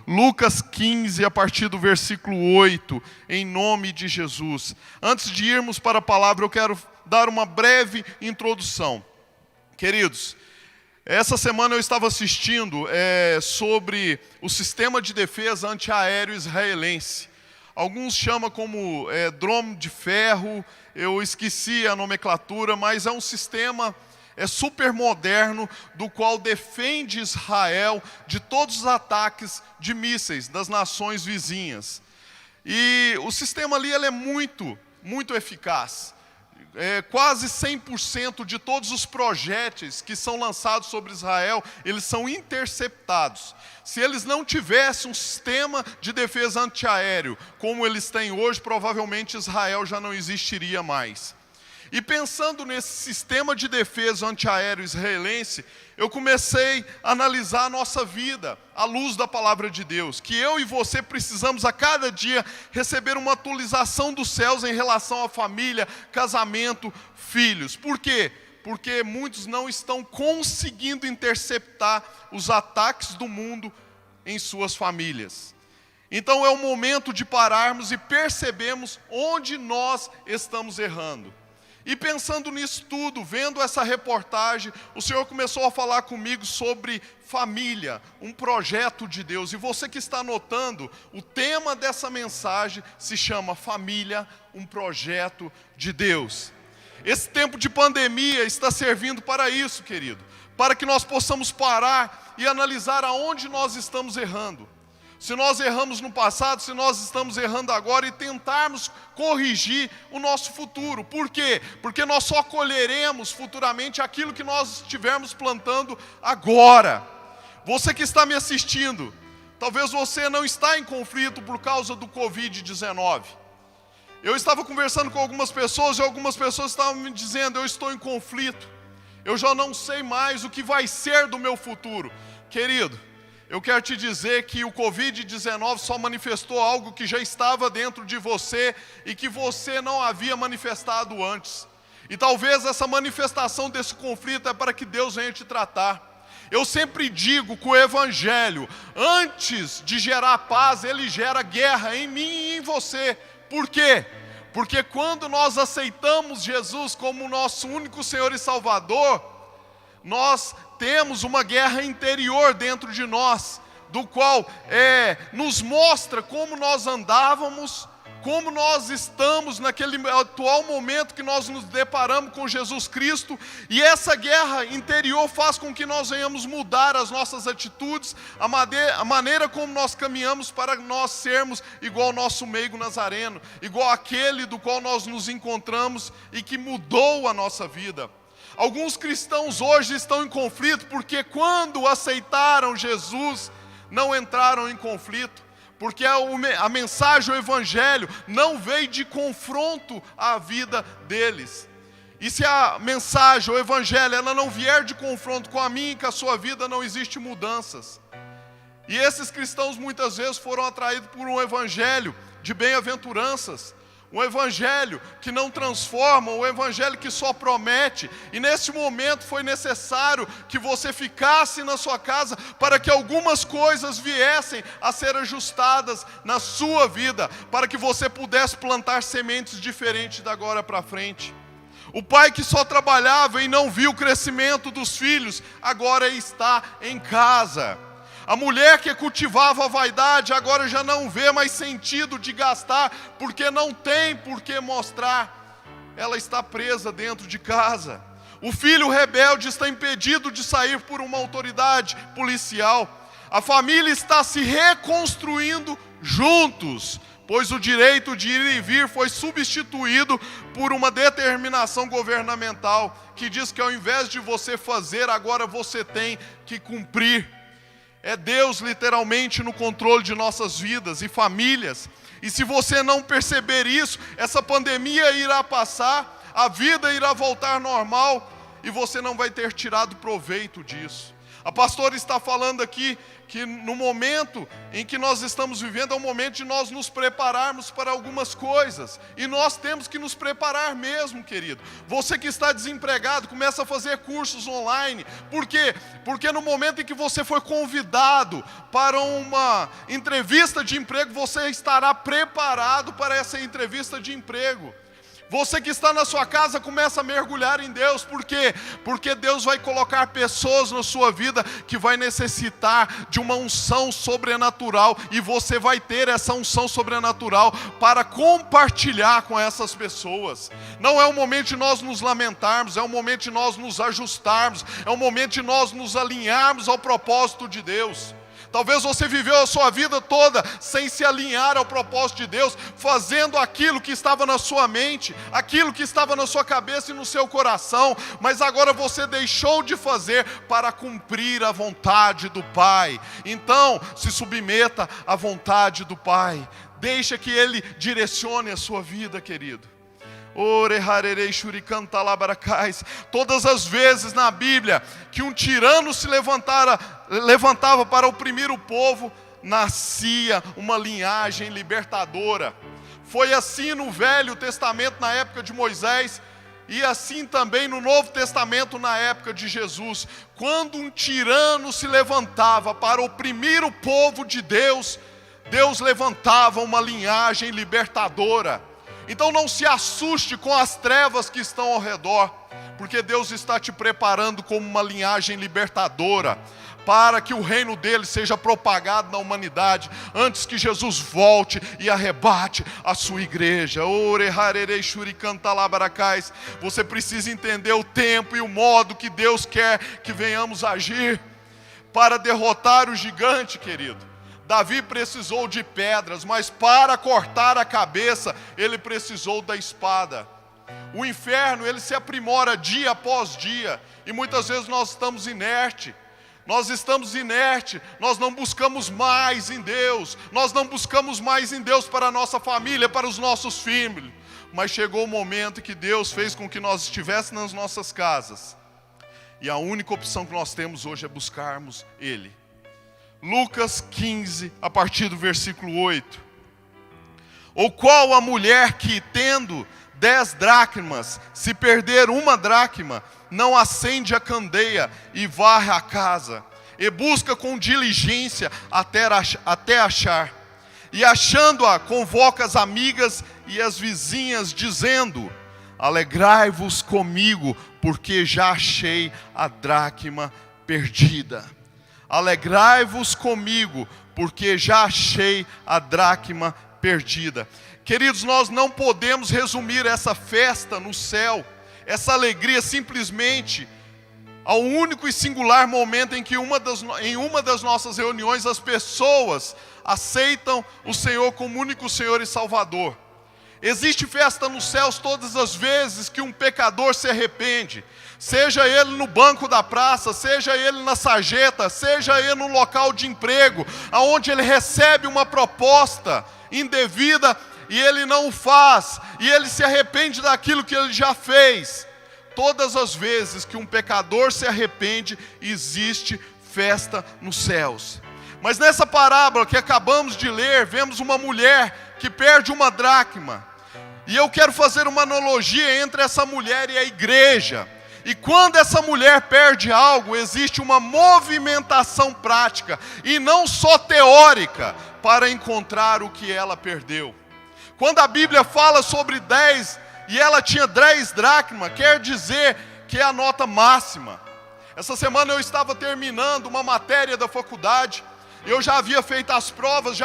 Lucas 15, a partir do versículo 8, em nome de Jesus. Antes de irmos para a palavra, eu quero dar uma breve introdução. Queridos, essa semana eu estava assistindo sobre o sistema de defesa antiaéreo israelense. Alguns chamam como drone de ferro, eu esqueci a nomenclatura, mas é um sistema super moderno, do qual defende Israel de todos os ataques de mísseis das nações vizinhas. E o sistema ali ele é muito eficaz. Quase 100% de todos os projéteis que são lançados sobre Israel, eles são interceptados. Se eles não tivessem um sistema de defesa antiaéreo como eles têm hoje, provavelmente Israel já não existiria mais. E pensando nesse sistema de defesa antiaéreo israelense, eu comecei a analisar a nossa vida à luz da palavra de Deus, que eu e você precisamos a cada dia receber uma atualização dos céus em relação à família, casamento, filhos. Por quê? Porque muitos não estão conseguindo interceptar os ataques do mundo em suas famílias. Então é o momento de pararmos e percebermos onde nós estamos errando. E pensando nisso tudo, vendo essa reportagem, o Senhor começou a falar comigo sobre família, um projeto de Deus. E você que está anotando, o tema dessa mensagem se chama Família, um projeto de Deus. Esse tempo de pandemia está servindo para isso, querido. Para que nós possamos parar e analisar aonde nós estamos errando. Se nós erramos no passado, se nós estamos errando agora e tentarmos corrigir o nosso futuro. Por quê? Porque nós só colheremos futuramente aquilo que nós estivermos plantando agora. Você que está me assistindo, talvez você não está em conflito por causa do Covid-19. Eu estava conversando com algumas pessoas e algumas pessoas estavam me dizendo, eu estou em conflito. Eu já não sei mais o que vai ser do meu futuro. Querido, eu quero te dizer que o Covid-19 só manifestou algo que já estava dentro de você e que você não havia manifestado antes. E talvez essa manifestação desse conflito é para que Deus venha te tratar. Eu sempre digo que o Evangelho, antes de gerar paz, ele gera guerra em mim e em você. Por quê? Porque quando nós aceitamos Jesus como nosso único Senhor e Salvador, nós temos uma guerra interior dentro de nós, do qual nos mostra como nós andávamos, como nós estamos naquele atual momento que nós nos deparamos com Jesus Cristo, e essa guerra interior faz com que nós venhamos mudar as nossas atitudes, a maneira como nós caminhamos para nós sermos igual ao nosso meigo nazareno, igual aquele do qual nós nos encontramos e que mudou a nossa vida. Alguns cristãos hoje estão em conflito porque quando aceitaram Jesus, não entraram em conflito. Porque a mensagem, o Evangelho, não veio de confronto à vida deles. E se a mensagem, o Evangelho, ela não vier de confronto com a minha e com a sua vida, não existe mudanças. E esses cristãos muitas vezes foram atraídos por um Evangelho de bem-aventuranças. Um evangelho que não transforma, um evangelho que só promete. E nesse momento foi necessário que você ficasse na sua casa para que algumas coisas viessem a ser ajustadas na sua vida, para que você pudesse plantar sementes diferentes da agora para frente. O pai que só trabalhava e não viu o crescimento dos filhos, agora está em casa. A mulher que cultivava a vaidade agora já não vê mais sentido de gastar, porque não tem por que mostrar. Ela está presa dentro de casa. O filho rebelde está impedido de sair por uma autoridade policial. A família está se reconstruindo juntos, pois o direito de ir e vir foi substituído por uma determinação governamental, que diz que ao invés de você fazer, agora você tem que cumprir. É Deus literalmente no controle de nossas vidas e famílias. E se você não perceber isso, essa pandemia irá passar, a vida irá voltar normal e você não vai ter tirado proveito disso. A pastora está falando aqui que no momento em que nós estamos vivendo é o momento de nós nos prepararmos para algumas coisas. E nós temos que nos preparar mesmo, querido. Você que está desempregado, começa a fazer cursos online. Por quê? Porque no momento em que você foi convidado para uma entrevista de emprego, você estará preparado para essa entrevista de emprego. Você que está na sua casa, começa a mergulhar em Deus. Por quê? Porque Deus vai colocar pessoas na sua vida que vai necessitar de uma unção sobrenatural. E você vai ter essa unção sobrenatural para compartilhar com essas pessoas. Não é o momento de nós nos lamentarmos, é o momento de nós nos ajustarmos, é o momento de nós nos alinharmos ao propósito de Deus. Talvez você viveu a sua vida toda sem se alinhar ao propósito de Deus, fazendo aquilo que estava na sua mente, aquilo que estava na sua cabeça e no seu coração, mas agora você deixou de fazer para cumprir a vontade do Pai. Então, se submeta à vontade do Pai, deixa que Ele direcione a sua vida, querido. Todas as vezes na Bíblia que um tirano se levantava para oprimir o povo, nascia uma linhagem libertadora. Foi assim no Velho Testamento na época de Moisés, e assim também no Novo Testamento na época de Jesus. Quando um tirano se levantava para oprimir o povo de Deus, Deus levantava uma linhagem libertadora. Então não se assuste com as trevas que estão ao redor, porque Deus está te preparando como uma linhagem libertadora, para que o reino dele seja propagado na humanidade, antes que Jesus volte e arrebate a sua igreja. Você precisa entender o tempo e o modo que Deus quer que venhamos agir, para derrotar o gigante, querido. Davi precisou de pedras, mas para cortar a cabeça, ele precisou da espada. O inferno, ele se aprimora dia após dia, e muitas vezes nós estamos inertes. Nós não buscamos mais em Deus, para a nossa família, para os nossos filhos. Mas chegou o momento que Deus fez com que nós estivéssemos nas nossas casas, e a única opção que nós temos hoje é buscarmos Ele. Lucas 15, a partir do versículo 8. Ou qual a mulher que, tendo 10 dracmas, se perder uma dracma, não acende a candeia e varre a casa, e busca com diligência até achar. E achando-a, convoca as amigas e as vizinhas, dizendo: alegrai-vos comigo, porque já achei a dracma perdida. Alegrai-vos comigo, porque já achei a dracma perdida. Queridos, nós não podemos resumir essa festa no céu, essa alegria, simplesmente ao único e singular momento em que em uma das nossas reuniões as pessoas aceitam o Senhor como único Senhor e Salvador. Existe festa nos céus todas as vezes que um pecador se arrepende, seja ele no banco da praça, seja ele na sarjeta, seja ele no local de emprego, aonde ele recebe uma proposta indevida e ele não o faz, e ele se arrepende daquilo que ele já fez. Todas as vezes que um pecador se arrepende, existe festa nos céus. Mas nessa parábola que acabamos de ler, vemos uma mulher que perde uma dracma. E eu quero fazer uma analogia entre essa mulher e a igreja. E quando essa mulher perde algo, existe uma movimentação prática, e não só teórica, para encontrar o que ela perdeu. Quando a Bíblia fala sobre 10, e ela tinha 10 dracmas, quer dizer que é a nota máxima. Essa semana eu estava terminando uma matéria da faculdade, eu já havia feito as provas,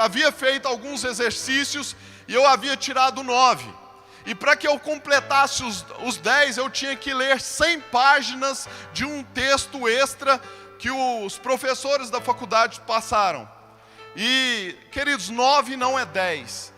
havia feito alguns exercícios, e eu havia tirado 9. E para que eu completasse os 10, eu tinha que ler 100 páginas de um texto extra que os professores da faculdade passaram. E, queridos, 9 não é 10.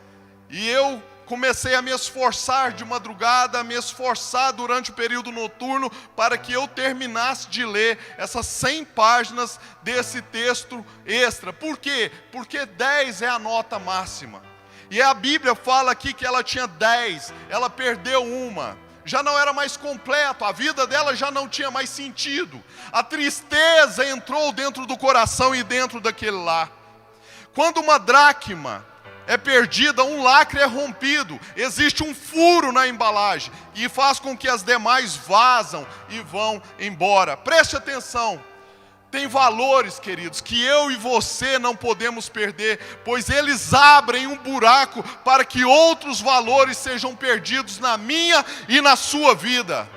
E eu comecei a me esforçar de madrugada, a me esforçar durante o período noturno, para que eu terminasse de ler essas 100 páginas desse texto extra. Por quê? Porque 10 é a nota máxima. E a Bíblia fala aqui que ela tinha 10, ela perdeu uma. já não era mais completo, a vida dela já não tinha mais sentido. A tristeza entrou dentro do coração e dentro daquele lar. Quando uma dracma é perdida, um lacre é rompido, existe um furo na embalagem e faz com que as demais vazam e vão embora. Preste atenção. Tem valores, queridos, que eu e você não podemos perder, pois eles abrem um buraco para que outros valores sejam perdidos na minha e na sua vida.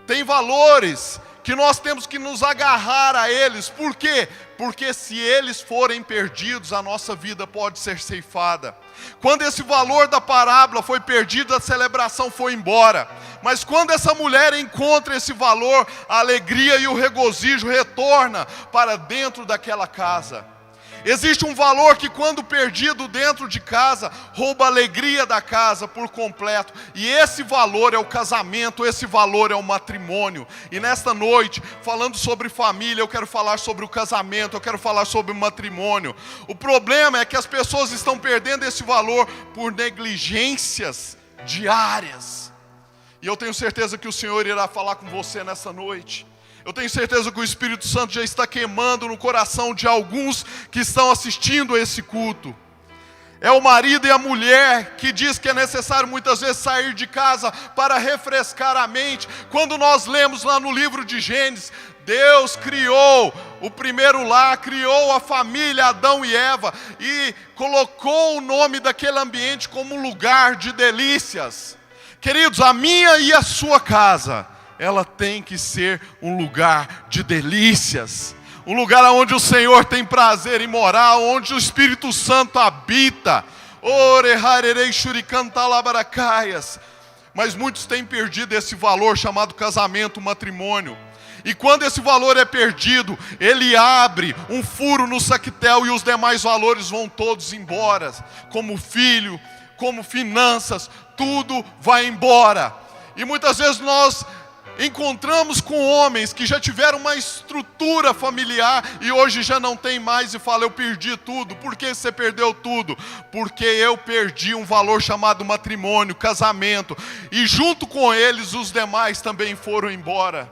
Tem valores que nós temos que nos agarrar a eles. Por quê? Porque se eles forem perdidos, a nossa vida pode ser ceifada. Quando esse valor da parábola foi perdido, a celebração foi embora. Mas quando essa mulher encontra esse valor, a alegria e o regozijo retorna para dentro daquela casa. Existe um valor que, quando perdido dentro de casa, rouba a alegria da casa por completo. E esse valor é o casamento, esse valor é o matrimônio. E nesta noite, falando sobre família, eu quero falar sobre o casamento, eu quero falar sobre o matrimônio. O problema é que as pessoas estão perdendo esse valor por negligências diárias. E eu tenho certeza que o Senhor irá falar com você nessa noite. Eu tenho certeza que o Espírito Santo já está queimando no coração de alguns que estão assistindo a esse culto. É o marido e a mulher que diz que é necessário muitas vezes sair de casa para refrescar a mente. Quando nós lemos lá no livro de Gênesis, Deus criou o primeiro lar, criou a família Adão e Eva e colocou o nome daquele ambiente como um lugar de delícias. Queridos, a minha e a sua casa, ela tem que ser um lugar de delícias, um lugar onde o Senhor tem prazer em morar, onde o Espírito Santo habita. Mas muitos têm perdido esse valor chamado casamento, matrimônio. E quando esse valor é perdido, ele abre um furo no saquetel e os demais valores vão todos embora, como filho, como finanças, tudo vai embora. E muitas vezes nós encontramos com homens que já tiveram uma estrutura familiar e hoje já não tem mais e fala: eu perdi tudo. Por que você perdeu tudo? Porque eu perdi um valor chamado matrimônio, casamento, e junto com eles os demais também foram embora.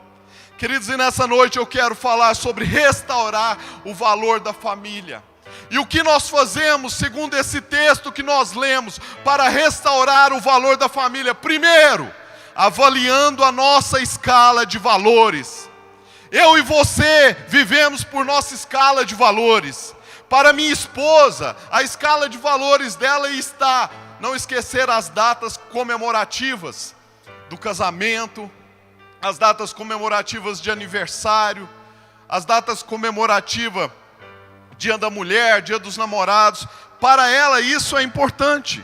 Queridos, e nessa noite eu quero falar sobre restaurar o valor da família. E o que nós fazemos, segundo esse texto que nós lemos, para restaurar o valor da família? Primeiro, avaliando a nossa escala de valores. Eu e você vivemos por nossa escala de valores. Para minha esposa, a escala de valores dela está não esquecer as datas comemorativas do casamento, as datas comemorativas de aniversário, as datas comemorativas Dia da Mulher, Dia dos Namorados. Para ela isso é importante.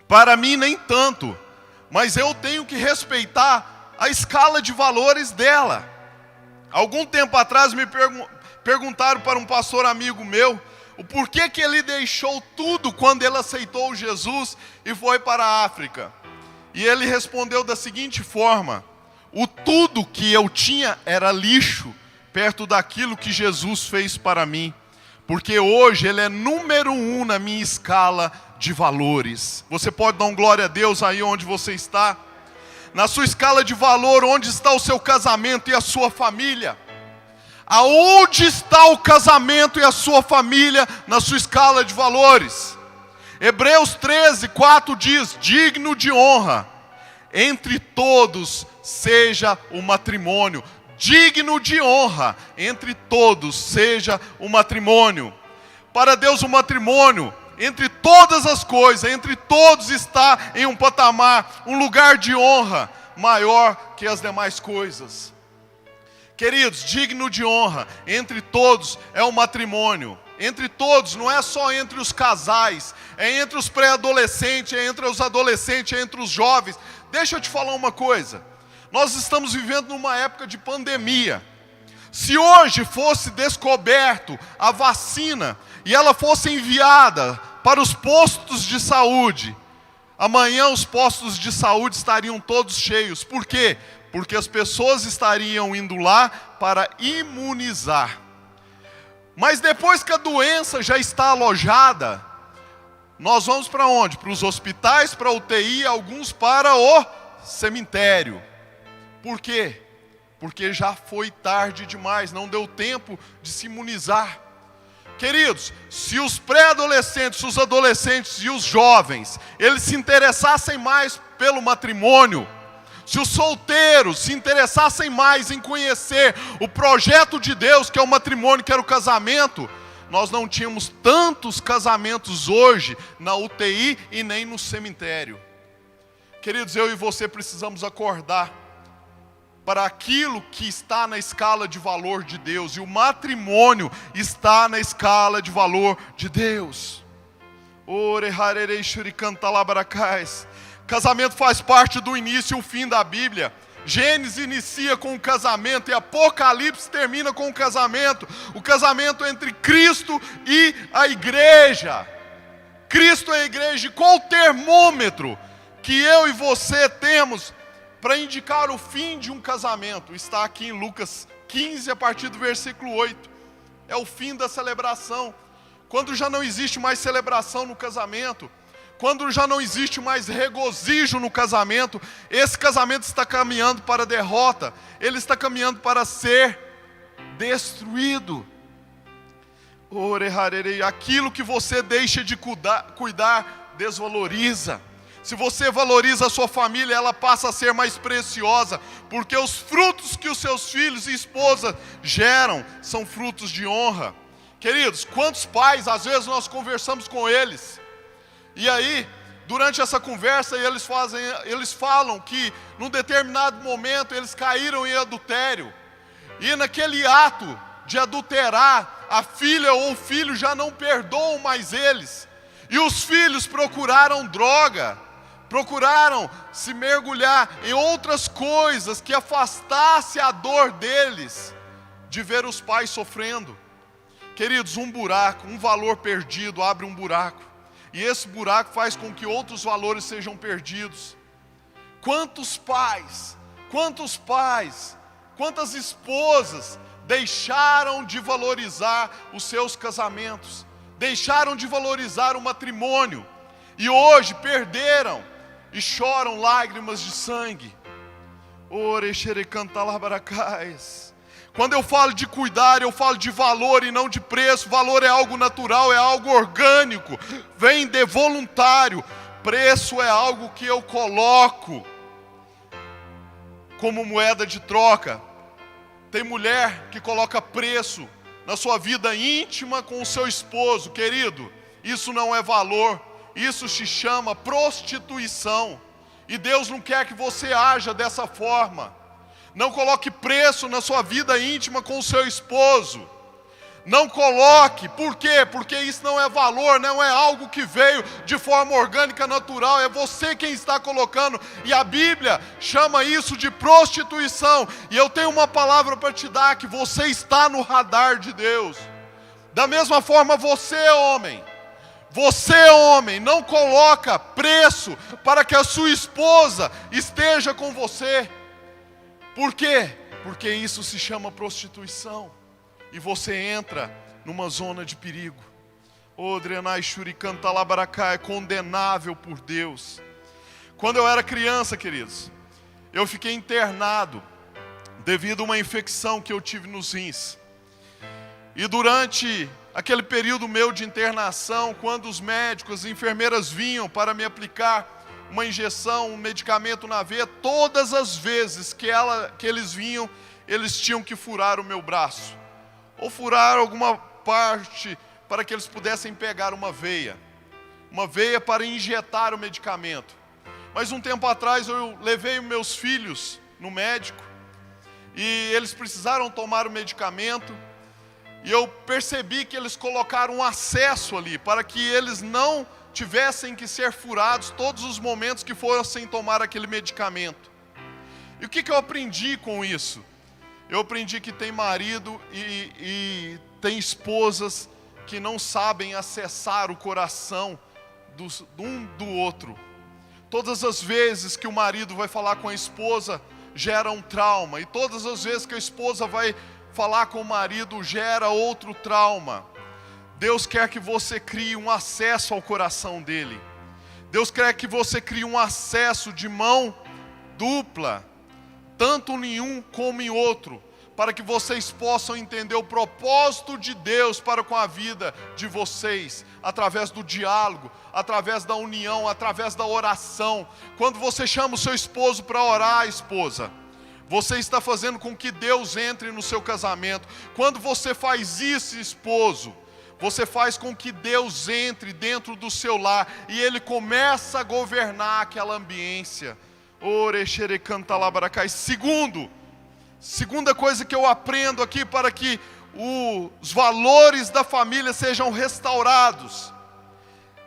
Para mim nem tanto, mas eu tenho que respeitar a escala de valores dela. Algum tempo atrás me perguntaram para um pastor amigo meu, o porquê que ele deixou tudo quando ele aceitou Jesus e foi para a África. E ele respondeu da seguinte forma: o tudo que eu tinha era lixo, perto daquilo que Jesus fez para mim. Porque hoje Ele é número 1 na minha escala de valores. Você pode dar um glória a Deus aí onde você está? Na sua escala de valor, onde está o seu casamento e a sua família? Aonde está o casamento e a sua família na sua escala de valores? Hebreus 13:4 diz: digno de honra entre todos seja o matrimônio. Digno de honra entre todos seja o matrimônio. Para Deus o matrimônio, entre todas as coisas, entre todos está em um patamar, um lugar de honra maior que as demais coisas. Queridos, digno de honra entre todos é o matrimônio. Entre todos, não é só entre os casais, é entre os pré-adolescentes, é entre os adolescentes, é entre os jovens. Deixa eu te falar uma coisa. Nós estamos vivendo numa época de pandemia. Se hoje fosse descoberto a vacina e ela fosse enviada para os postos de saúde, amanhã os postos de saúde estariam todos cheios. Por quê? Porque as pessoas estariam indo lá para imunizar. Mas depois que a doença já está alojada, nós vamos para onde? Para os hospitais, para a UTI, alguns para o cemitério. Por quê? Porque já foi tarde demais, não deu tempo de se imunizar. Queridos, se os pré-adolescentes, os adolescentes e os jovens, eles se interessassem mais pelo matrimônio, se os solteiros se interessassem mais em conhecer o projeto de Deus, que é o matrimônio, que era o casamento, nós não tínhamos tantos casamentos hoje na UTI e nem no cemitério. Queridos, eu e você precisamos acordar para aquilo que está na escala de valor de Deus, e o matrimônio está na escala de valor de Deus. Casamento faz parte do início e o fim da Bíblia. Gênesis inicia com o casamento e Apocalipse termina com o casamento entre Cristo e a igreja. Cristo é a igreja. E qual o termômetro que eu e você temos para indicar o fim de um casamento? Está aqui em Lucas 15, a partir do versículo 8. É o fim da celebração. Quando já não existe mais celebração no casamento, quando já não existe mais regozijo no casamento, esse casamento está caminhando para a derrota, ele está caminhando para ser destruído. Aquilo que você deixa de cuidar desvaloriza. Se você valoriza a sua família, ela passa a ser mais preciosa, porque os frutos que os seus filhos e esposa geram são frutos de honra. Queridos, quantos pais, às vezes nós conversamos com eles, e aí, durante essa conversa, eles falam que num determinado momento eles caíram em adultério, e naquele ato de adulterar, a filha ou o filho já não perdoam mais eles, e os filhos procuraram droga, procuraram se mergulhar em outras coisas que afastasse a dor deles de ver os pais sofrendo. Queridos, um buraco, um valor perdido abre um buraco, e esse buraco faz com que outros valores sejam perdidos. Quantos pais, quantas esposas deixaram de valorizar os seus casamentos, deixaram de valorizar o matrimônio, e hoje perderam e choram lágrimas de sangue. Quando eu falo de cuidar, eu falo de valor e não de preço. Valor é algo natural, é algo orgânico, vem de voluntário. Preço é algo que eu coloco como moeda de troca. Tem mulher que coloca preço na sua vida íntima com o seu esposo. Querido, isso não é valor, isso se chama prostituição. E Deus não quer que você haja dessa forma. Não coloque preço na sua vida íntima com o seu esposo. Não coloque. Por quê? Porque isso não é valor, não é algo que veio de forma orgânica, natural. É você quem está colocando. E a Bíblia chama isso de prostituição. E eu tenho uma palavra para te dar, que você está no radar de Deus. Da mesma forma, você, homem, não coloca preço para que a sua esposa esteja com você. Por quê? Porque isso se chama prostituição. E você entra numa zona de perigo. Drenai Shurikan Talabaracá é condenável por Deus. Quando eu era criança, queridos, eu fiquei internado devido a uma infecção que eu tive nos rins. E durante aquele período meu de internação, quando os médicos, as enfermeiras vinham para me aplicar uma injeção, um medicamento na veia, todas as vezes que eles vinham, eles tinham que furar o meu braço, ou furar alguma parte para que eles pudessem pegar uma veia para injetar o medicamento. Mas um tempo atrás eu levei meus filhos no médico, e eles precisaram tomar o medicamento, e eu percebi que eles colocaram um acesso ali, para que eles não tivessem que ser furados todos os momentos que fossem tomar aquele medicamento. E o que eu aprendi com isso? Eu aprendi que tem marido e tem esposas que não sabem acessar o coração um do outro. Todas as vezes que o marido vai falar com a esposa, gera um trauma. E todas as vezes que a esposa vai falar com o marido, gera outro trauma. Deus quer que você crie um acesso ao coração dele. Deus quer que você crie um acesso de mão dupla, tanto em um como em outro, para que vocês possam entender o propósito de Deus para com a vida de vocês, através do diálogo, através da união, através da oração. Quando você chama o seu esposo para orar, esposa, você está fazendo com que Deus entre no seu casamento. Quando você faz isso, esposo, você faz com que Deus entre dentro do seu lar e Ele começa a governar aquela ambiência. Segunda coisa que eu aprendo aqui para que os valores da família sejam restaurados,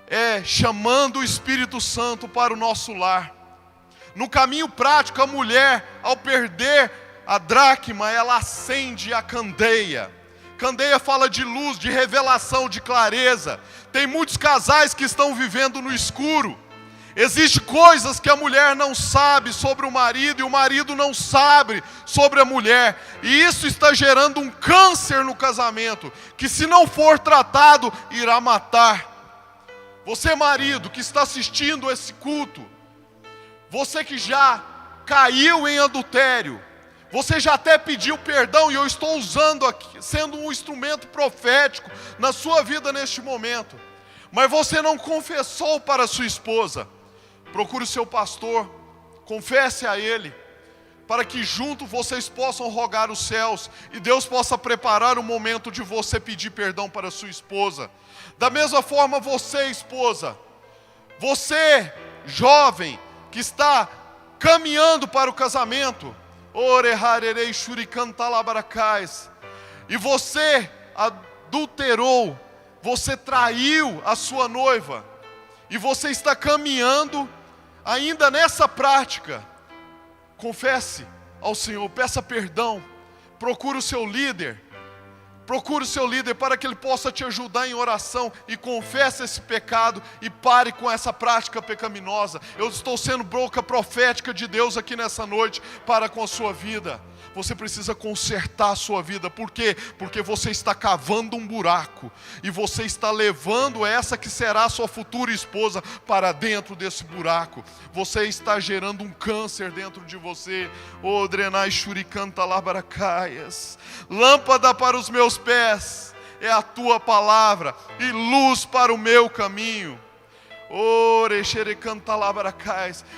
é chamando o Espírito Santo para o nosso lar. No caminho prático, a mulher, ao perder a dracma, ela acende a candeia. Candeia fala de luz, de revelação, de clareza. Tem muitos casais que estão vivendo no escuro. Existem coisas que a mulher não sabe sobre o marido e o marido não sabe sobre a mulher. E isso está gerando um câncer no casamento, que se não for tratado, irá matar. Você, marido, que está assistindo esse culto, você que já caiu em adultério, você já até pediu perdão, e eu estou usando aqui, sendo um instrumento profético na sua vida neste momento, mas você não confessou para sua esposa. Procure o seu pastor, confesse a ele, para que junto vocês possam rogar os céus, e Deus possa preparar o momento de você pedir perdão para sua esposa. Da mesma forma, você, esposa, você, jovem, que está caminhando para o casamento, e você adulterou, você traiu a sua noiva, e você está caminhando ainda nessa prática, confesse ao Senhor, peça perdão, procure o seu líder para que ele possa te ajudar em oração, e confesse esse pecado e pare com essa prática pecaminosa. Eu estou sendo boca profética de Deus aqui nessa noite para com a sua vida. Você precisa consertar a sua vida. Por quê? Porque você está cavando um buraco, e você está levando essa que será a sua futura esposa para dentro desse buraco. Você está gerando um câncer dentro de você. Drenai shuricanta labaracaias. Lâmpada para os meus pés é a tua palavra, e luz para o meu caminho.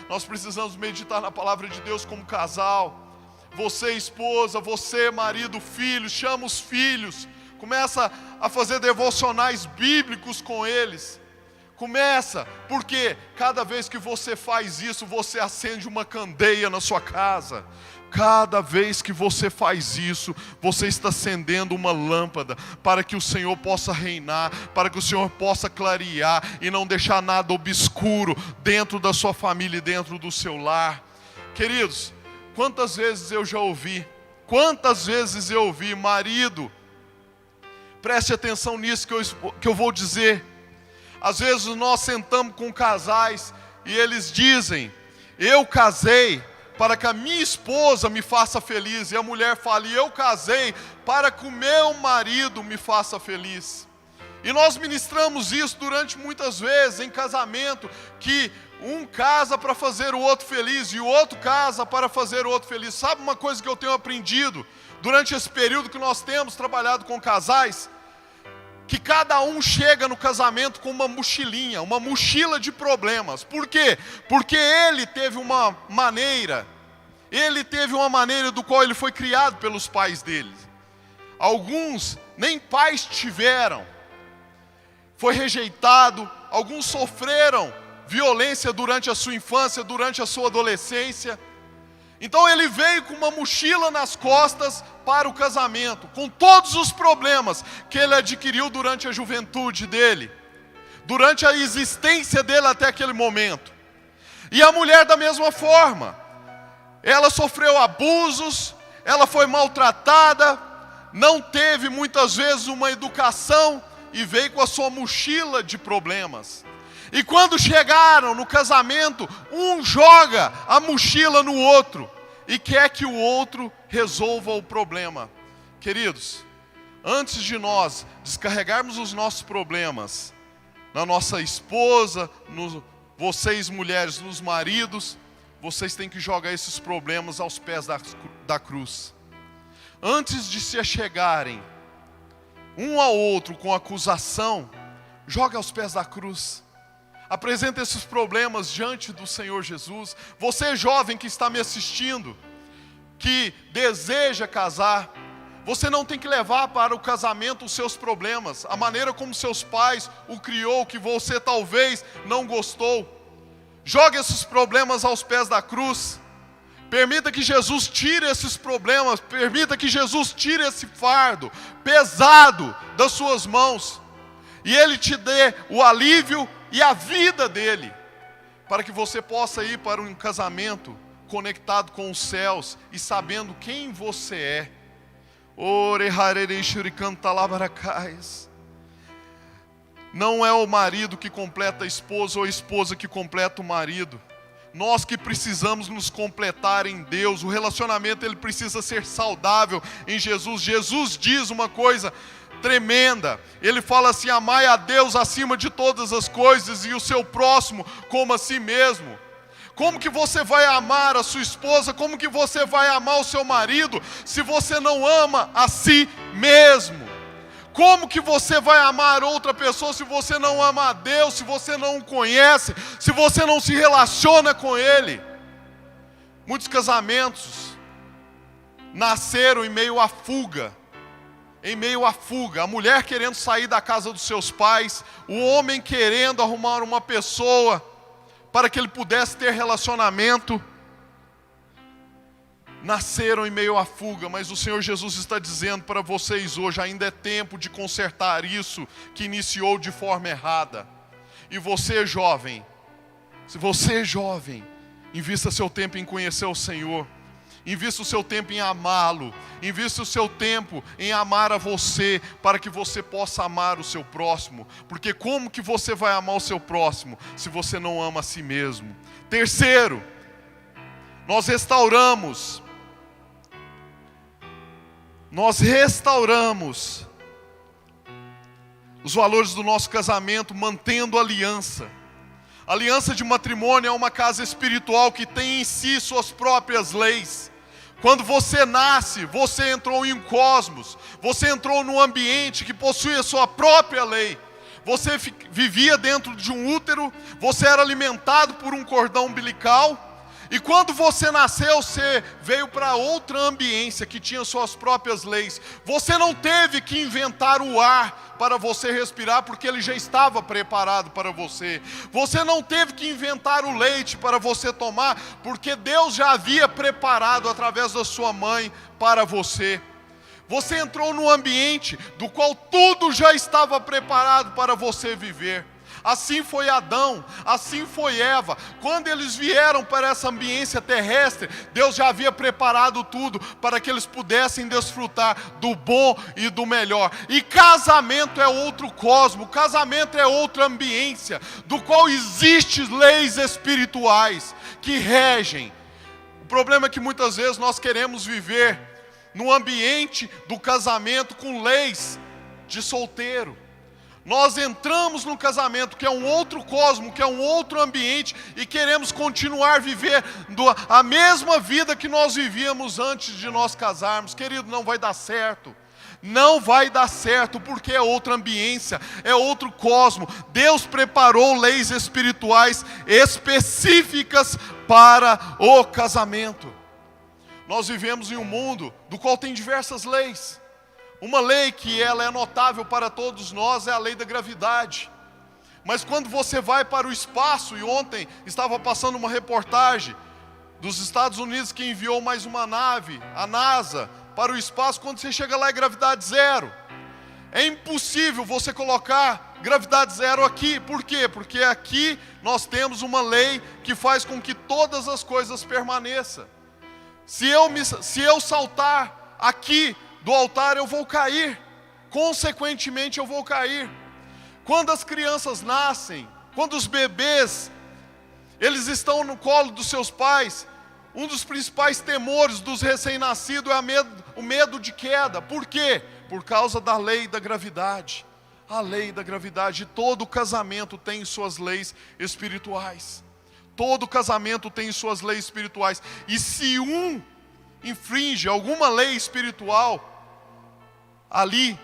Nós precisamos meditar na palavra de Deus como casal. Você, esposa, você, marido, filhos, chama os filhos, começa a fazer devocionais bíblicos com eles. Começa, porque cada vez que você faz isso, você acende uma candeia na sua casa. Cada vez que você faz isso, você está acendendo uma lâmpada para que o Senhor possa reinar, para que o Senhor possa clarear e não deixar nada obscuro dentro da sua família e dentro do seu lar. Queridos, quantas vezes eu ouvi, marido, preste atenção nisso que eu vou dizer. Às vezes nós sentamos com casais e eles dizem: eu casei para que a minha esposa me faça feliz. E a mulher fala: e eu casei para que o meu marido me faça feliz. E nós ministramos isso durante muitas vezes em casamento, que um casa para fazer o outro feliz e o outro casa para fazer o outro feliz. Sabe uma coisa que eu tenho aprendido durante esse período que nós temos trabalhado com casais? Que cada um chega no casamento com uma mochilinha, uma mochila de problemas. Por quê? Porque ele teve uma maneira do qual ele foi criado pelos pais dele. Alguns nem pais tiveram, foi rejeitado, alguns sofreram violência durante a sua infância, durante a sua adolescência. Então ele veio com uma mochila nas costas para o casamento, com todos os problemas que ele adquiriu durante a juventude dele, durante a existência dele até aquele momento. E a mulher da mesma forma, ela sofreu abusos, ela foi maltratada, não teve muitas vezes uma educação e veio com a sua mochila de problemas. E quando chegaram no casamento, um joga a mochila no outro e quer que o outro resolva o problema. Queridos, antes de nós descarregarmos os nossos problemas na nossa esposa, vocês mulheres, nos maridos, vocês têm que jogar esses problemas aos pés da cruz. Antes de se achegarem um ao outro com acusação, joga aos pés da cruz. Apresenta esses problemas diante do Senhor Jesus. Você jovem que está me assistindo, que deseja casar, você não tem que levar para o casamento os seus problemas, a maneira como seus pais o criou, que você talvez não gostou. Jogue esses problemas aos pés da cruz. Permita que Jesus tire esses problemas, permita que Jesus tire esse fardo pesado das suas mãos, e Ele te dê o alívio e a vida dEle, para que você possa ir para um casamento conectado com os céus e sabendo quem você é. Não é o marido que completa a esposa ou a esposa que completa o marido. Nós que precisamos nos completar em Deus. O relacionamento ele precisa ser saudável em Jesus. Jesus diz uma coisa tremenda. Ele fala assim: amai a Deus acima de todas as coisas e o seu próximo como a si mesmo. Como que você vai amar a sua esposa? Como que você vai amar o seu marido se você não ama a si mesmo? Como que você vai amar outra pessoa se você não ama a Deus, se você não o conhece, se você não se relaciona com Ele? Muitos casamentos nasceram em meio à fuga. A mulher querendo sair da casa dos seus pais, o homem querendo arrumar uma pessoa para que ele pudesse ter relacionamento. Nasceram em meio à fuga, mas o Senhor Jesus está dizendo para vocês hoje: ainda é tempo de consertar isso que iniciou de forma errada. E você, jovem, se você é jovem, invista seu tempo em conhecer o Senhor, invista o seu tempo em amá-lo, invista o seu tempo em amar a você, para que você possa amar o seu próximo, porque como que você vai amar o seu próximo se você não ama a si mesmo? Terceiro, nós restauramos os valores do nosso casamento, mantendo a aliança. A aliança de matrimônio é uma casa espiritual que tem em si suas próprias leis. Quando você nasce, você entrou em um cosmos, você entrou num ambiente que possui a sua própria lei. Você vivia dentro de um útero, você era alimentado por um cordão umbilical, e quando você nasceu, você veio para outra ambiência que tinha suas próprias leis. Você não teve que inventar o ar para você respirar, porque ele já estava preparado para você. Você não teve que inventar o leite para você tomar, porque Deus já havia preparado através da sua mãe para você. Você entrou num ambiente do qual tudo já estava preparado para você viver. Assim foi Adão, assim foi Eva. Quando eles vieram para essa ambiência terrestre, Deus já havia preparado tudo para que eles pudessem desfrutar do bom e do melhor. E casamento é outro cosmo, casamento é outra ambiência, do qual existem leis espirituais que regem. O problema é que muitas vezes nós queremos viver no ambiente do casamento com leis de solteiro. Nós entramos no casamento, que é um outro cosmo, que é um outro ambiente, e queremos continuar vivendo a mesma vida que nós vivíamos antes de nós casarmos. Querido, não vai dar certo. Não vai dar certo, porque é outra ambiência, é outro cosmo. Deus preparou leis espirituais específicas para o casamento. Nós vivemos em um mundo do qual tem diversas leis. Uma lei que ela é notável para todos nós é a lei da gravidade. Mas quando você vai para o espaço, e ontem estava passando uma reportagem dos Estados Unidos que enviou mais uma nave, a NASA, para o espaço, quando você chega lá é gravidade zero. É impossível você colocar gravidade zero aqui. Por quê? Porque aqui nós temos uma lei que faz com que todas as coisas permaneçam. Se eu saltar aqui do altar, eu vou cair, consequentemente eu vou cair. Quando as crianças nascem, quando os bebês, eles estão no colo dos seus pais, Um dos principais temores dos recém-nascidos é o medo de queda. Por quê? Por causa da lei da gravidade. A lei da gravidade. Todo casamento tem suas leis espirituais. Todo casamento tem suas leis espirituais. E se um infringe alguma lei espiritual, ali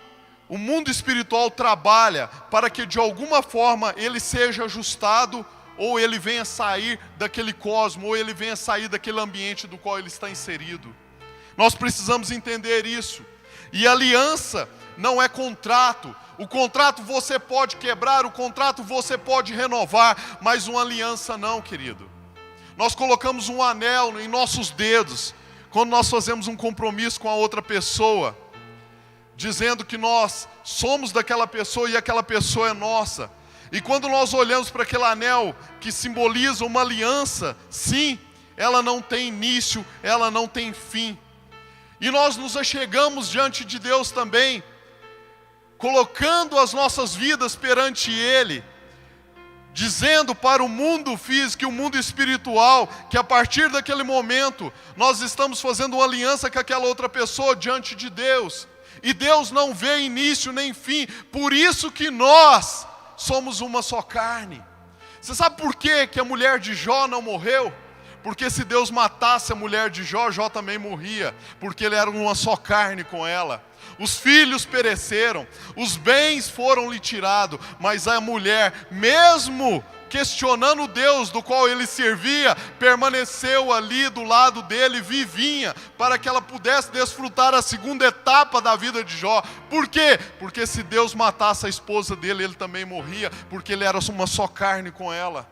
o mundo espiritual trabalha para que de alguma forma ele seja ajustado, ou ele venha sair daquele cosmo, ou ele venha sair daquele ambiente do qual ele está inserido. Nós precisamos entender isso. E aliança não é contrato. O contrato você pode quebrar, o contrato você pode renovar, mas uma aliança não, querido. Nós colocamos um anel em nossos dedos quando nós fazemos um compromisso com a outra pessoa, dizendo que nós somos daquela pessoa e aquela pessoa é nossa. E quando nós olhamos para aquele anel que simboliza uma aliança, sim, ela não tem início, ela não tem fim. E nós nos achegamos diante de Deus também, colocando as nossas vidas perante Ele, dizendo para o mundo físico e o mundo espiritual, que a partir daquele momento, nós estamos fazendo uma aliança com aquela outra pessoa diante de Deus. E Deus não vê início nem fim, por isso que nós somos uma só carne. Você sabe por quê que a mulher de Jó não morreu? Porque se Deus matasse a mulher de Jó, Jó também morria, porque ele era uma só carne com ela. Os filhos pereceram, os bens foram lhe tirados, mas a mulher, mesmo questionando o Deus do qual ele servia, permaneceu ali do lado dele, vivinha, para que ela pudesse desfrutar a segunda etapa da vida de Jó. Por quê? Porque se Deus matasse a esposa dele, ele também morria, porque ele era uma só carne com ela.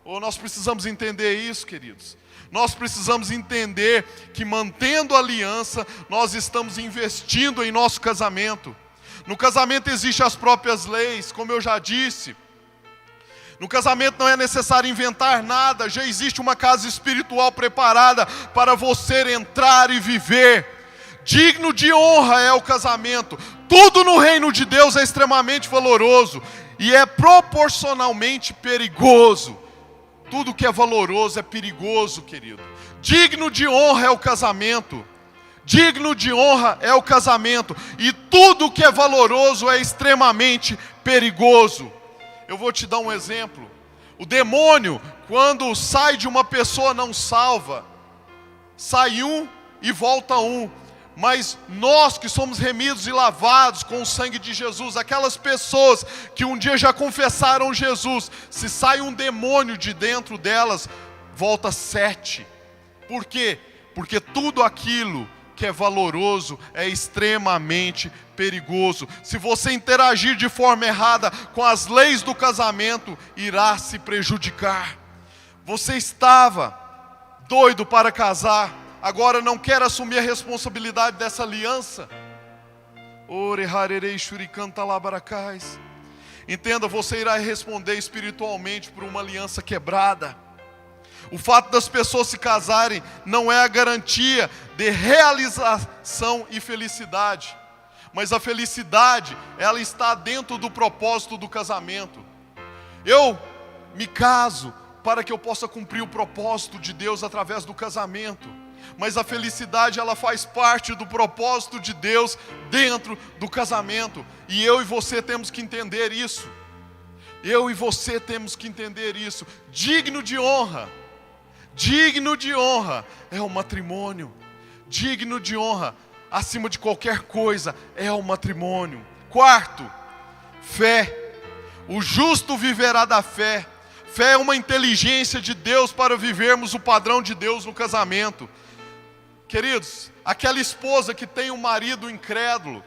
Nós precisamos entender isso, queridos. Nós precisamos entender que mantendo a aliança, nós estamos investindo em nosso casamento. No casamento existem as próprias leis, como eu já disse. No casamento não é necessário inventar nada, já existe uma casa espiritual preparada para você entrar e viver. Digno de honra é o casamento. Tudo no reino de Deus é extremamente valoroso e é proporcionalmente perigoso. Tudo que é valoroso é perigoso, querido. Digno de honra é o casamento. Digno de honra é o casamento. E tudo que é valoroso é extremamente perigoso. Eu vou te dar um exemplo. O demônio, quando sai de uma pessoa não salva, sai um e volta um. Mas nós que somos remidos e lavados com o sangue de Jesus, aquelas pessoas que um dia já confessaram Jesus, se sai um demônio de dentro delas, volta 7. Por quê? Porque tudo aquilo que é valoroso é extremamente perigoso. Se você interagir de forma errada com as leis do casamento, irá se prejudicar. Você estava doido para casar, agora não quer assumir a responsabilidade dessa aliança. Entenda, você irá responder espiritualmente por uma aliança quebrada. O fato das pessoas se casarem não é a garantia de realização e felicidade. Mas a felicidade, ela está dentro do propósito do casamento. Eu me caso para que eu possa cumprir o propósito de Deus através do casamento. Mas a felicidade, ela faz parte do propósito de Deus dentro do casamento. E eu e você temos que entender isso. Eu e você temos que entender isso. Digno de honra é o matrimônio. Digno de honra, acima de qualquer coisa, é o matrimônio. Quarto, fé. O justo viverá da fé. Fé é uma inteligência de Deus para vivermos o padrão de Deus no casamento. Queridos, aquela esposa que tem um marido incrédulo,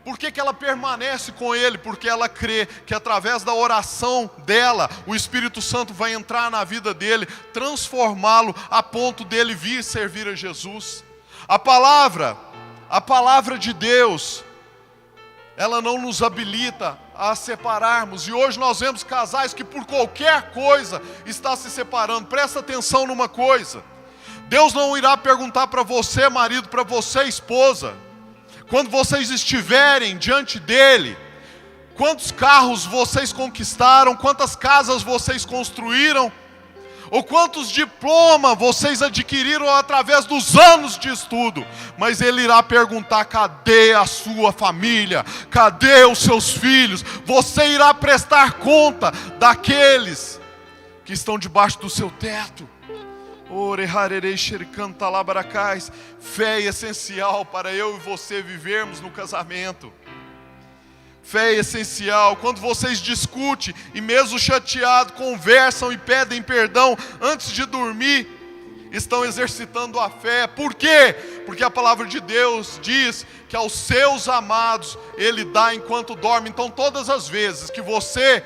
por que ela permanece com ele? Porque ela crê que através da oração dela, o Espírito Santo vai entrar na vida dele, transformá-lo a ponto dele vir servir a Jesus. A palavra de Deus, ela não nos habilita a separarmos. E hoje nós vemos casais que por qualquer coisa estão se separando. Presta atenção numa coisa. Deus não irá perguntar para você, marido, para você, esposa, quando vocês estiverem diante dele, quantos carros vocês conquistaram, quantas casas vocês construíram, ou quantos diplomas vocês adquiriram através dos anos de estudo, mas Ele irá perguntar: cadê a sua família? Cadê os seus filhos? Você irá prestar conta daqueles que estão debaixo do seu teto. Fé é essencial para eu e você vivermos no casamento. Fé é essencial. Quando vocês discutem e mesmo chateados, conversam e pedem perdão antes de dormir, estão exercitando a fé. Por quê? Porque a palavra de Deus diz que aos seus amados Ele dá enquanto dorme. Então todas as vezes que você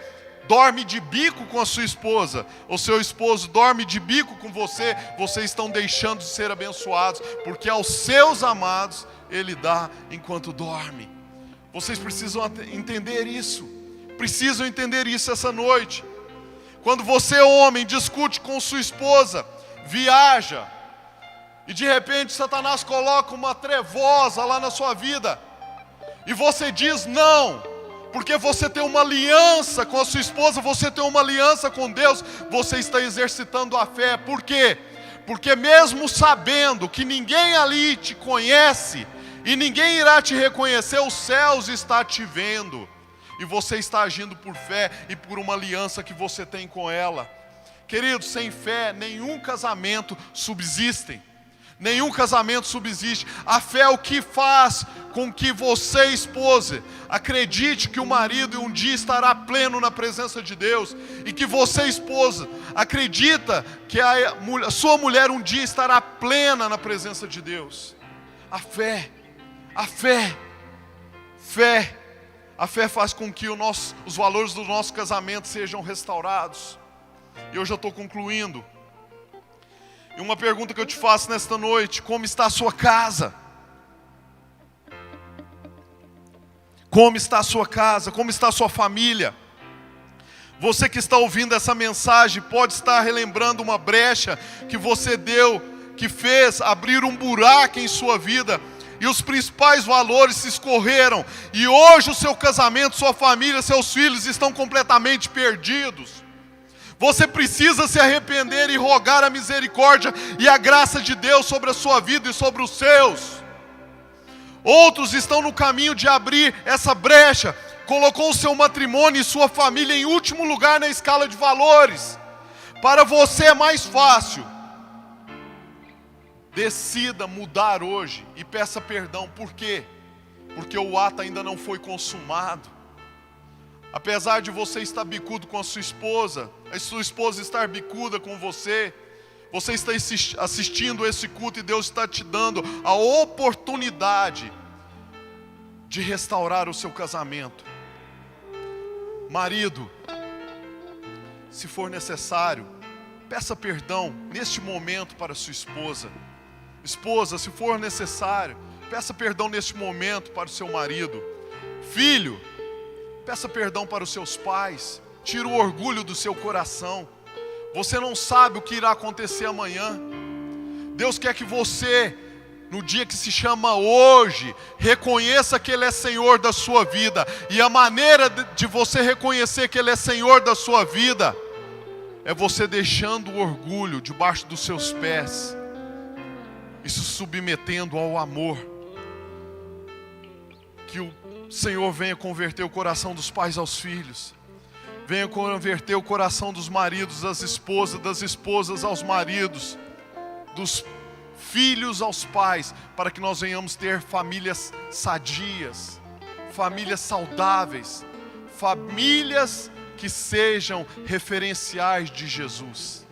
dorme de bico com a sua esposa, ou seu esposo dorme de bico com você, vocês estão deixando de ser abençoados, porque aos seus amados Ele dá enquanto dorme. Vocês precisam entender isso. Precisam entender isso essa noite. Quando você, homem, discute com sua esposa, viaja, e de repente Satanás coloca uma trevosa lá na sua vida, e você diz não, porque você tem uma aliança com a sua esposa, você tem uma aliança com Deus, você está exercitando a fé. Por quê? Porque mesmo sabendo que ninguém ali te conhece, e ninguém irá te reconhecer, os céus está te vendo. E você está agindo por fé e por uma aliança que você tem com ela. Queridos, sem fé, nenhum casamento subsiste. Nenhum casamento subsiste. A fé é o que faz com que você, esposa, acredite que o marido um dia estará pleno na presença de Deus. E que você, esposa, acredita que a sua mulher um dia estará plena na presença de Deus. A fé faz com que os valores do nosso casamento sejam restaurados. E eu já estou concluindo. E uma pergunta que eu te faço nesta noite: como está a sua casa? Como está a sua casa? Como está a sua família? Você que está ouvindo essa mensagem pode estar relembrando uma brecha que você deu, que fez abrir um buraco em sua vida, e os principais valores se escorreram, e hoje o seu casamento, sua família, seus filhos estão completamente perdidos. Você precisa se arrepender e rogar a misericórdia e a graça de Deus sobre a sua vida e sobre os seus. Outros estão no caminho de abrir essa brecha, colocou o seu matrimônio e sua família em último lugar na escala de valores. Para você é mais fácil. Decida mudar hoje e peça perdão. Por quê? Porque o ato ainda não foi consumado. Apesar de você estar bicudo com a sua esposa estar bicuda com você, você está assistindo esse culto e Deus está te dando a oportunidade de restaurar o seu casamento. Marido, se for necessário, peça perdão neste momento para sua esposa. Esposa, se for necessário, peça perdão neste momento para o seu marido. Filho, peça perdão para os seus pais. Tira o orgulho do seu coração. Você não sabe o que irá acontecer amanhã. Deus quer que você, no dia que se chama hoje, reconheça que Ele é Senhor da sua vida. E a maneira de você reconhecer que Ele é Senhor da sua vida é você deixando o orgulho debaixo dos seus pés e se submetendo ao amor. Que o Senhor venha converter o coração dos pais aos filhos. Venha converter o coração dos maridos às esposas, das esposas aos maridos, dos filhos aos pais, para que nós venhamos ter famílias sadias, famílias saudáveis, famílias que sejam referenciais de Jesus.